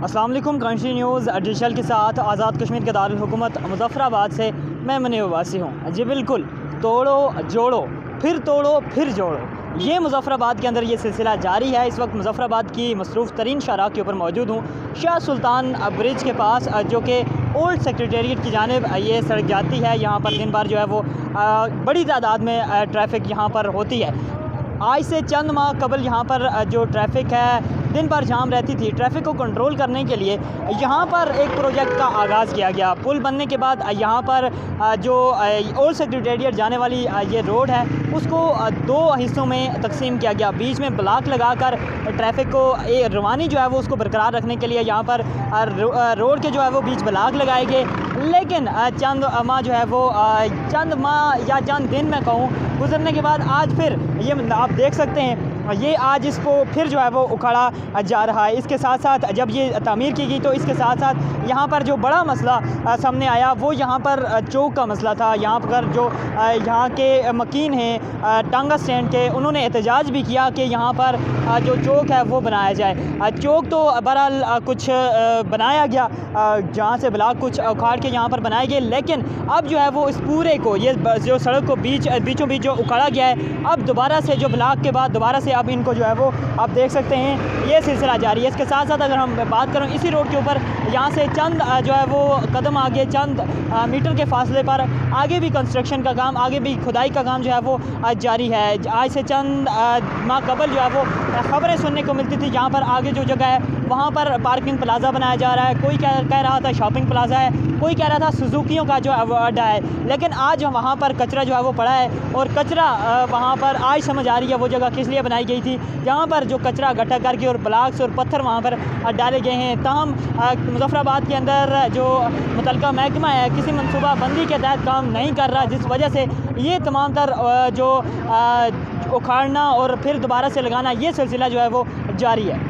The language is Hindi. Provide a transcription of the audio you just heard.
अस्सलाम वालेकुम। क्रंची न्यूज़ डिजिटल के साथ आज़ाद कश्मीर के दारुल हुकूमत मुज़फ़्फ़राबाद से मैं मुनीब वासी हूँ। जी बिल्कुल, तोड़ो जोड़ो फिर जोड़ो, ये मुज़फ़्फ़राबाद के अंदर ये सिलसिला जारी है। इस वक्त मुज़फ़्फ़राबाद की मसरूफ़ तरीन शाहराह के ऊपर मौजूद हूँ, शाह सुल्तान ब्रिज के पास, जो कि ओल्ड सेक्रेटेरिएट की जानिब ये सड़क जाती है। यहाँ पर दिन भर जो है वो बड़ी तादाद में ट्रैफिक यहाँ पर होती है। आज से चंद माह कबल यहाँ पर जो ट्रैफिक है दिन भर जाम रहती थी। ट्रैफिक को कंट्रोल करने के लिए यहाँ पर एक प्रोजेक्ट का आगाज़ किया गया। पुल बनने के बाद यहाँ पर जो ओल्ड सेक्रेटेरिएट जाने वाली ये रोड है उसको दो हिस्सों में तकसीम किया गया। बीच में ब्लॉक लगाकर ट्रैफिक को रवानी जो है वो उसको बरकरार रखने के लिए यहाँ पर रोड के जो है वो बीच ब्लॉक लगाए गए। लेकिन चंद माह जो है वो चंद माह या चंद दिन मैं कहूँ गुजरने के बाद आज फिर ये आप देख सकते हैं ये आज इसको फिर जो है वो उखाड़ा जा रहा है। इसके साथ साथ जब ये तामीर की गई तो इसके साथ साथ यहाँ पर जो बड़ा मसला सामने आया वो यहाँ पर चौक का मसला था। यहाँ पर जो यहाँ के मकीन हैं टांगा स्टैंड के, उन्होंने एहतजाज भी किया कि यहाँ पर जो चौक है वो बनाया जाए। चौक तो बहरहाल कुछ बनाया गया, जहाँ से ब्लॉक कुछ उखाड़ के यहाँ पर बनाए गए, लेकिन अब जो है वो इस पूरे को ये जो सड़क को बीचों बीच जो उखाड़ा गया है, अब दोबारा से जो ब्लॉक के बाद दोबारा से अब इनको जो है वो आप देख सकते हैं ये सिलसिला जारी है। इसके साथ साथ अगर हम बात करें इसी रोड के ऊपर यहाँ से चंद जो है वो कदम आगे, चंद मीटर के फासले पर आगे भी कंस्ट्रक्शन का काम, आगे भी खुदाई का काम जो है वो जारी है। आज से चंद माह कबल जो है वो खबरें सुनने को मिलती थी यहाँ पर आगे जो जगह है वहाँ पर पार्किंग प्लाजा बनाया जा रहा है। कोई कह रहा था शॉपिंग प्लाजा है, कोई कह रहा था सुजुकियों का जो अड्डा है, लेकिन आज वहाँ पर कचरा जो है वो पड़ा है। और कचरा वहाँ पर आज समझ आ रही है वो जगह किस लिए बनाई गई थी। यहाँ पर जो कचरा इकट्ठा करके और ब्लॉक्स और पत्थर वहाँ पर डाले गए हैं। ताहम मुज़फ़्फ़राबाद के अंदर जो मुतलका महकमा है किसी मनसूबा बंदी के तहत काम नहीं कर रहा, जिस वजह से ये तमाम तर जो उखाड़ना और फिर दोबारा से लगाना ये सिलसिला जो है वो जारी है।